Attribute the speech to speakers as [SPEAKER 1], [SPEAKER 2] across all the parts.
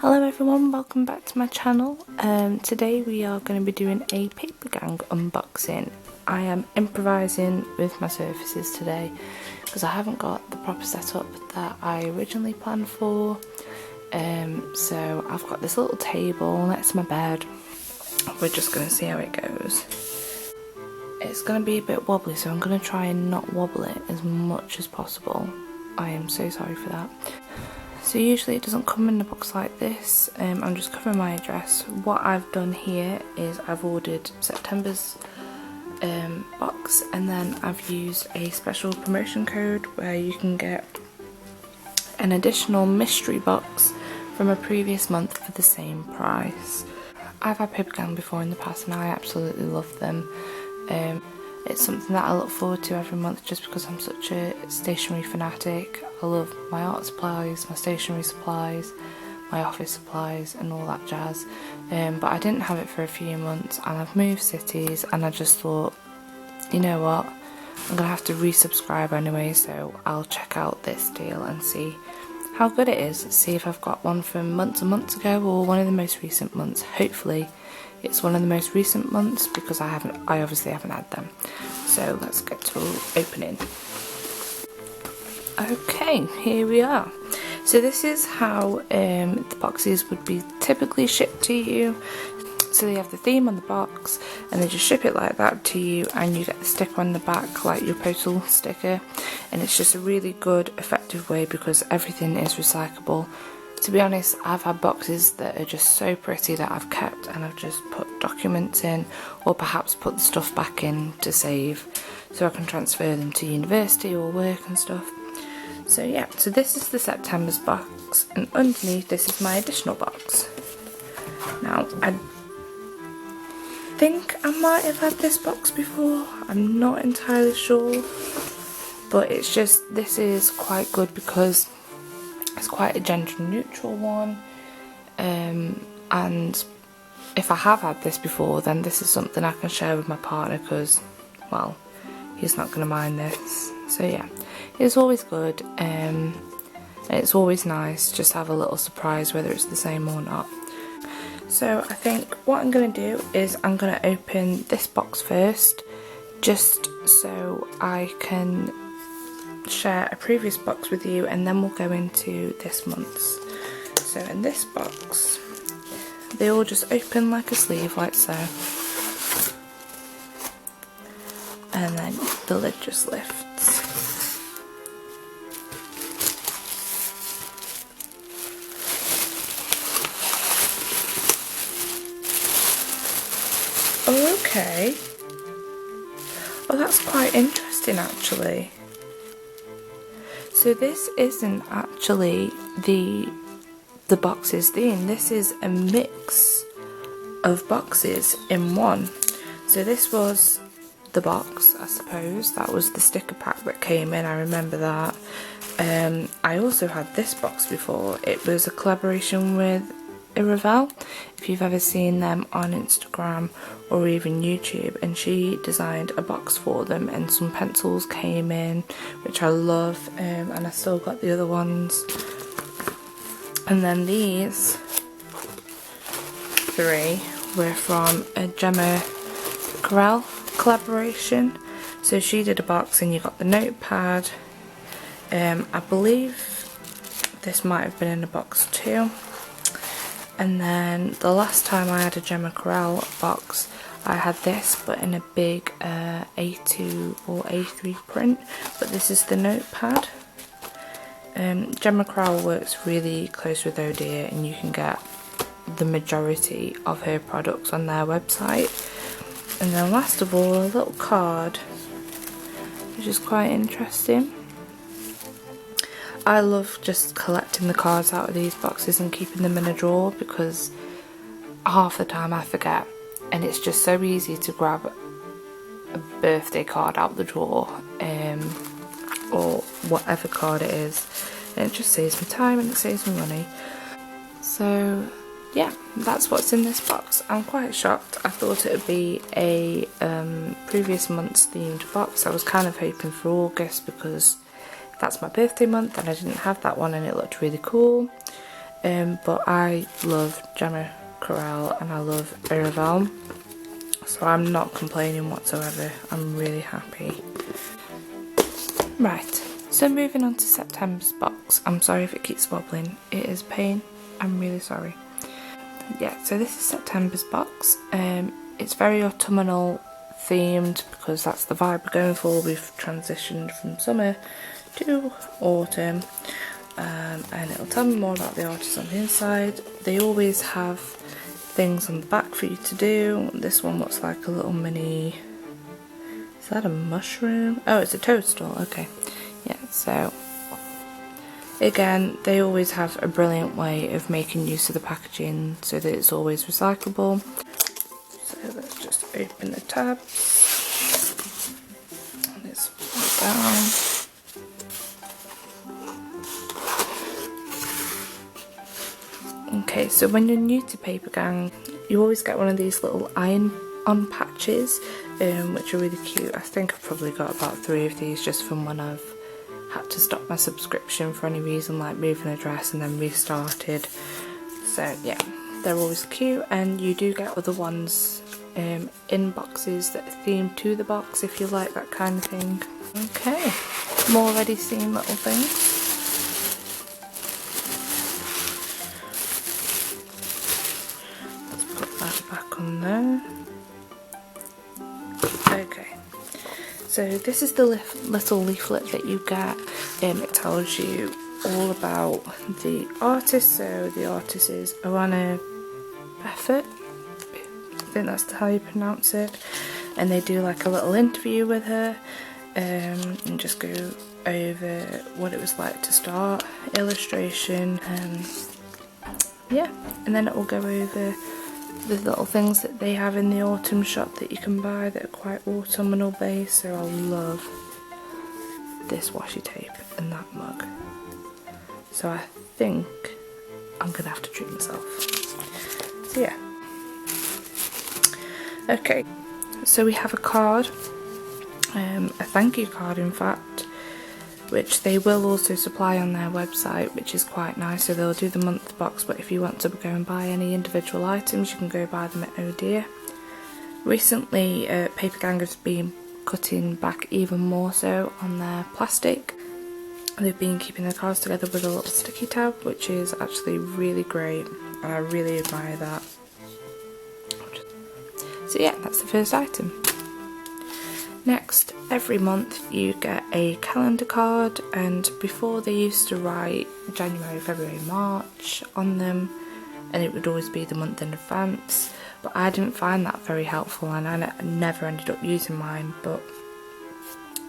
[SPEAKER 1] Hello everyone, welcome back to my channel. Today we are going to be doing a Papergang unboxing. I am improvising with my surfaces today because I haven't got the proper setup that I originally planned for. So I've got this little table next to my bed. We're just going to see how it goes. It's going to be a bit wobbly, so I'm going to try and not wobble it as much as possible. I am so sorry for that. So usually it doesn't come in a box like this. I'm just covering my address. What I've done here is I've ordered September's box, and then I've used a special promotion code where you can get an additional mystery box from a previous month for the same price. I've had Papergang before in the past and I absolutely love them. It's something that I look forward to every month just because I'm such a stationery fanatic. I love my art supplies, my stationery supplies, my office supplies and all that jazz. But I didn't have it for a few months and I've moved cities and I just thought, you know what, I'm going to have to resubscribe anyway, so I'll check out this deal and see how good it is. See if I've got one from months and months ago or one of the most recent months. Hopefully it's one of the most recent months because I obviously haven't had them. So let's get to opening. Okay, here we are. So this is how the boxes would be typically shipped to you. So they have the theme on the box and they just ship it like that to you, and you get the sticker on the back like your postal sticker, and it's just a really good effective way because everything is recyclable. To be honest, I've had boxes that are just so pretty that I've kept and I've just put documents in, or perhaps put the stuff back in to save so I can transfer them to university or work and stuff. So yeah, so this is the September's box, and underneath this is my additional box. Now I think I might have had this box before, I'm not entirely sure, but it's just, this is quite good because it's quite a gender neutral one, and if I have had this before, then this is something I can share with my partner because, well, he's not going to mind this. So yeah, it's always good, and it's always nice just to have a little surprise whether it's the same or not. So I think what I'm going to do is I'm going to open this box first, just so I can share a previous box with you, and then we'll go into this month's. So in this box they all just open like a sleeve, like so, and then the lid just lifts. Oh, okay. Oh, that's quite interesting actually. So this isn't actually the box's theme, this is a mix of boxes in one. So this was the box, I suppose, that was the sticker pack that came in, I remember that. I also had this box before. It was a collaboration with Iravel, if you've ever seen them on Instagram or even YouTube, and she designed a box for them and some pencils came in, which I love, and I still got the other ones. And then these three were from a Gemma Corral collaboration. So she did a box and you got the notepad. I believe this might have been in a box too. And then the last time I had a Gemma Corral box, I had this but in a big A2 or A3 print, but this is the notepad. Gemma Corral works really close with ohhdeer and you can get the majority of her products on their website. And then last of all, a little card, which is quite interesting. I love just collecting the cards out of these boxes and keeping them in a drawer because half the time I forget, and it's just so easy to grab a birthday card out the drawer, or whatever card it is, and it just saves me time and it saves me money. So yeah, that's what's in this box. I'm quite shocked. I thought it would be a previous month's themed box. I was kind of hoping for August because that's my birthday month and I didn't have that one and it looked really cool. but I love Gemma Corral and I love Iraval, so I'm not complaining whatsoever. I'm really happy. Right, so moving on to September's box. I'm sorry if it keeps wobbling, it is pain, I'm really sorry. Yeah, so this is September's box. It's very autumnal themed because that's the vibe we're going for. We've transitioned from summer to autumn, and it'll tell me more about the artist on the inside. They always have things on the back for you to do. This one looks like a little mini, is that a mushroom? Oh, it's a toadstool, okay. Yeah, so again, they always have a brilliant way of making use of the packaging so that it's always recyclable. So let's just open the tabs. Let's put it down. Okay, so when you're new to Papergang, you always get one of these little iron-on patches, which are really cute. I think I've probably got about 3 of these just from when I've had to stop my subscription for any reason, like moving address and then restarted. So yeah, they're always cute, and you do get other ones in boxes that are themed to the box if you like that kind of thing. Okay, more ready seen little things. Back on there. Okay, so this is the little leaflet that you get. It tells you all about the artist. So the artist is Oana Effort, I think that's how you pronounce it, and they do like a little interview with her, and just go over what it was like to start, illustration, yeah, and then it will go over the little things that they have in the autumn shop that you can buy that are quite autumnal based. So I love this washi tape and that mug. So I think I'm gonna have to treat myself. So yeah. Okay, so we have a card, a thank you card in fact, which they will also supply on their website, which is quite nice. So they'll do the month box, but if you want to go and buy any individual items, you can go buy them at ohhdeer. Recently, Papergang has been cutting back even more so on their plastic. They've been keeping their cards together with a little sticky tab, which is actually really great, and I really admire that. So yeah, that's the first item. Next, every month you get a calendar card, and before they used to write January, February, March on them, and it would always be the month in advance, but I didn't find that very helpful, and I never ended up using mine. But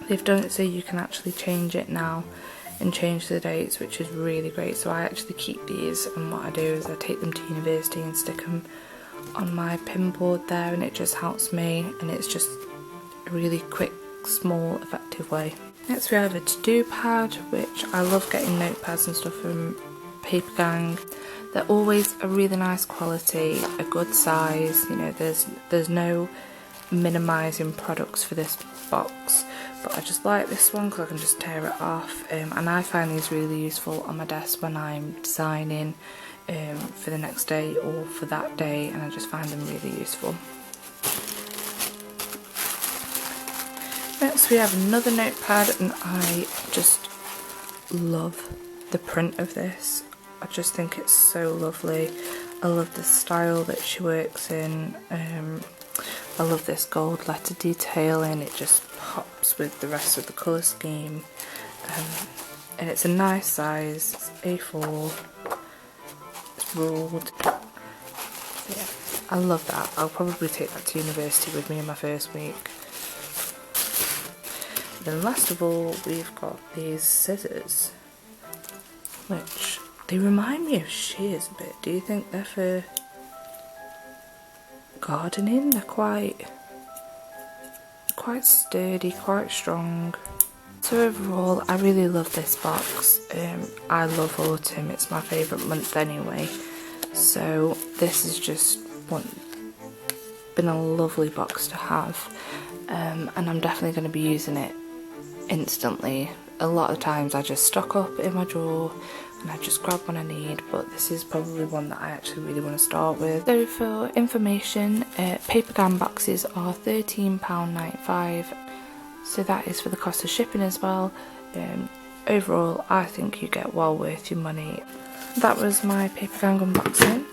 [SPEAKER 1] they've done it so you can actually change it now and change the dates, which is really great. So I actually keep these, and what I do is I take them to university and stick them on my pin board there, and it just helps me, and it's just a really quick, small, effective way. Next we have a to-do pad, which I love getting notepads and stuff from Papergang. They're always a really nice quality, a good size, you know, there's no minimising products for this box, but I just like this one because I can just tear it off, and I find these really useful on my desk when I'm designing for the next day or for that day, and I just find them really useful. Next we have another notepad, and I just love the print of this. I just think it's so lovely. I love the style that she works in. I love this gold letter detailing, it just pops with the rest of the colour scheme. And it's a nice size, it's A4, it's ruled. So yeah, I love that. I'll probably take that to university with me in my first week. Then last of all, we've got these scissors, which they remind me of shears a bit. Do you think they're for gardening? They're quite sturdy, quite strong. So overall, I really love this box. I love autumn, it's my favourite month anyway. So this has just been a lovely box to have, and I'm definitely going to be using it instantly. A lot of times I just stock up in my drawer and I just grab one I need, but this is probably one that I actually really want to start with. So for information, Papergang boxes are £13.95, so that is for the cost of shipping as well. Overall, I think you get well worth your money. That was my Papergang unboxing.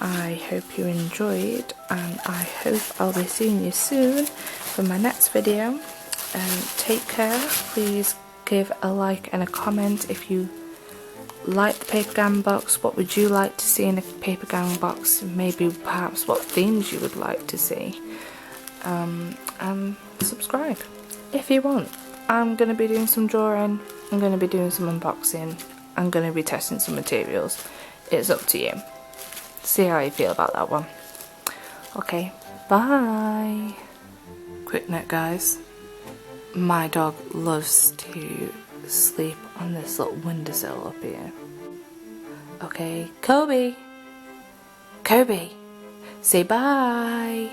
[SPEAKER 1] I hope you enjoyed, and I hope I'll be seeing you soon for my next video. Take care. Please give a like and a comment if you like the Papergang box. What would you like to see in a Papergang box? Maybe perhaps what themes you would like to see. And subscribe if you want. I'm going to be doing some drawing, I'm going to be doing some unboxing, I'm going to be testing some materials. It's up to you. See how you feel about that one. Okay, bye. Quick note guys, my dog loves to sleep on this little windowsill up here. Okay, Kobe, say bye.